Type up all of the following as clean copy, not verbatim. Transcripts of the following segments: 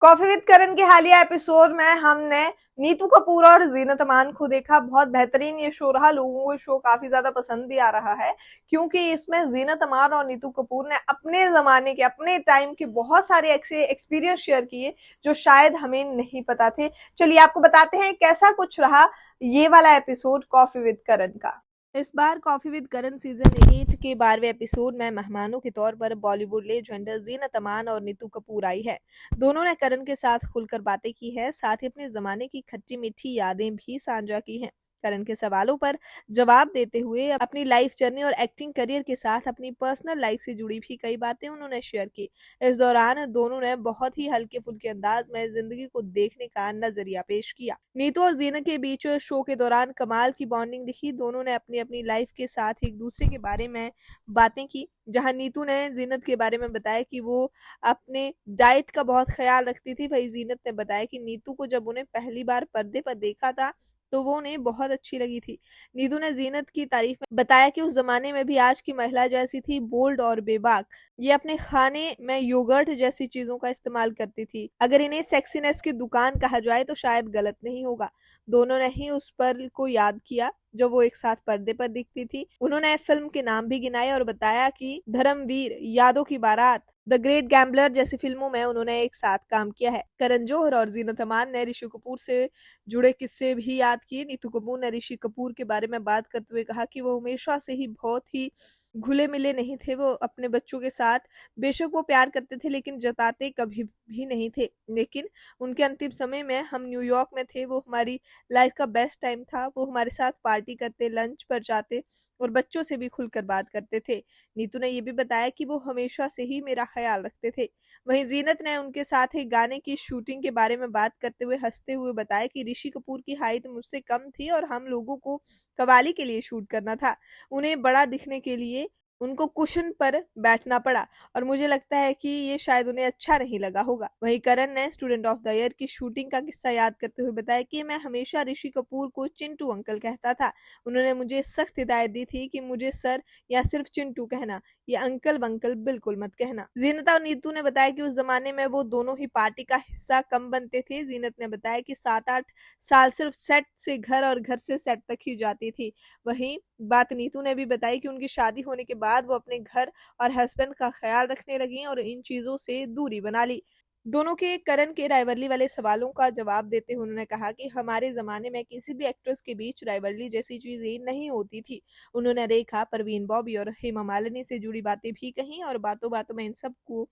Coffee with करण के हालिया episode में हमने नीतू कपूर और जीनत अमान को देखा। बहुत बेहतरीन ये शो रहा, लोगों को शो काफी ज्यादा पसंद भी आ रहा है क्योंकि इसमें जीनत अमान और नीतू कपूर ने अपने जमाने के, अपने टाइम के बहुत सारे ऐसे एक्सपीरियंस शेयर किए जो शायद हमें नहीं पता थे। चलिए आपको बताते हैं कैसा कुछ रहा ये वाला एपिसोड कॉफी विद करण का। इस बार कॉफी विद करण सीजन 8 के 12वें एपिसोड में मेहमानों के तौर पर बॉलीवुड लेजेंड जीनत अमान और नीतू कपूर आई है। दोनों ने करण के साथ खुलकर बातें की है, साथ ही अपने जमाने की खट्टी मीठी यादें भी साझा की हैं। करण के सवालों पर जवाब देते हुए अपनी लाइफ जर्नी और एक्टिंग करियर के साथ अपनी पर्सनल लाइफ से जुड़ी भी कई बातें उन्होंने शेयर की। इस दौरान दोनों ने बहुत ही हल्के फुल्के अंदाज में जिंदगी को देखने का नजरिया पेश किया। नीतू और जीनत के बीच शो के दौरान कमाल की बॉन्डिंग दिखी। दोनों ने अपनी अपनी लाइफ के साथ एक दूसरे के बारे में बातें की। जहां नीतू ने जीनत के बारे में बताया कि वो अपने डाइट का बहुत ख्याल रखती थी, वही जीनत ने बताया कि नीतू को जब उन्हें पहली बार पर्दे पर देखा था तो वो उन्हें बहुत अच्छी लगी थी। नीतू ने जीनत की तारीफ में बताया कि उस जमाने में भी आज की महिला जैसी थी, बोल्ड और बेबाक। ये अपने खाने में योगर्ट जैसी चीजों का इस्तेमाल करती थी। अगर इन्हें सेक्सीनेस की दुकान कहा जाए तो शायद गलत नहीं होगा। दोनों ने ही उस पल को याद किया जब वो एक साथ पर्दे पर दिखती थी। उन्होंने फिल्म के नाम भी गिनाए और बताया कि धर्मवीर, यादों की बारात, द ग्रेट गैम्बलर जैसी फिल्मों में उन्होंने एक साथ काम किया है। करण जौहर और जीनत अमान ने ऋषि कपूर से जुड़े किस्से भी याद किए। नीतू कपूर ने ऋषि कपूर के बारे में बात करते हुए कहा कि वो हमेशा से ही बहुत ही घुले मिले नहीं थे। वो अपने बच्चों के साथ बेशक वो प्यार करते थे लेकिन जताते कभी भी नहीं थे। लेकिन उनके अंतिम समय में हम न्यूयॉर्क में थे, वो हमारी लाइफ का बेस्ट टाइम था। वो हमारे साथ पार्टी करते, लंच पर जाते और बच्चों से भी खुलकर बात करते थे। नीतू ने ये भी बताया कि वो हमेशा से ही मेरा ख्याल रखते थे। वहीं जीनत ने उनके साथ एक गाने की शूटिंग के बारे में बात करते हुए हंसते हुए बताया कि ऋषि कपूर की हाइट मुझसे कम थी और हम लोगों को कवाली के लिए शूट करना था। उन्हें बड़ा दिखने के लिए उनको कुशन पर बैठना पड़ा और मुझे लगता है कि ये शायद उन्हें अच्छा नहीं लगा होगा। वहीं करण ने स्टूडेंट ऑफ द ईयर की शूटिंग का किस्सा याद करते हुए बताया कि मैं हमेशा ऋषि कपूर को चिंटू अंकल कहता था। उन्होंने मुझे सख्त हिदायत दी थी कि मुझे सर या सिर्फ चिंटू कहना, ये अंकल बंकल बिल्कुल मत कहना। जीनत और नीतू ने बताया कि उस जमाने में वो दोनों ही पार्टी का हिस्सा कम बनते थे। जीनत ने बताया कि 7-8 साल सिर्फ सेट से घर और घर से सेट तक ही जाती थी। वहीं बात नीतू ने भी बताई कि उनकी शादी होने के बाद वो अपने घर और हस्बैंड का ख्याल रखने लगी और इन चीजों से दूरी बना ली। दोनों के करण के राइवलरी वाले सवालों का जवाब देते हुए उन्होंने कहा कि हमारे जमाने में किसी भी एक्ट्रेस के बीच राइवलरी जैसी चीजें नहीं होती थी। उन्होंने रेखा, परवीन, बॉबी और हेमा मालिनी से जुड़ी बातें भी कही और बातों बातों में इन सबको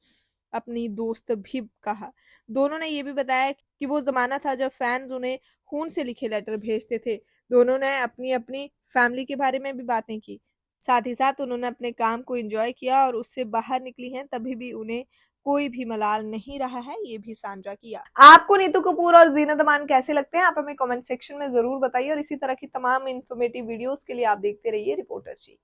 अपनी दोस्त भी कहा। दोनों ने ये भी बताया कि वो जमाना था जब फैंस उन्हें खून से लिखे लेटर भेजते थे। दोनों ने अपनी अपनी फैमिली के बारे में भी बातें की। साथ ही साथ उन्होंने अपने काम को एंजॉय किया और उससे बाहर निकली हैं तभी भी उन्हें कोई भी मलाल नहीं रहा है, ये भी साझा किया। आपको नीतू कपूर और जीनत अमान कैसे लगते हैं? आप हमें कमेंट सेक्शन में जरूर बताइए और इसी तरह की तमाम इन्फॉर्मेटिव वीडियोस के लिए आप देखते रहिए रिपोर्टर जी।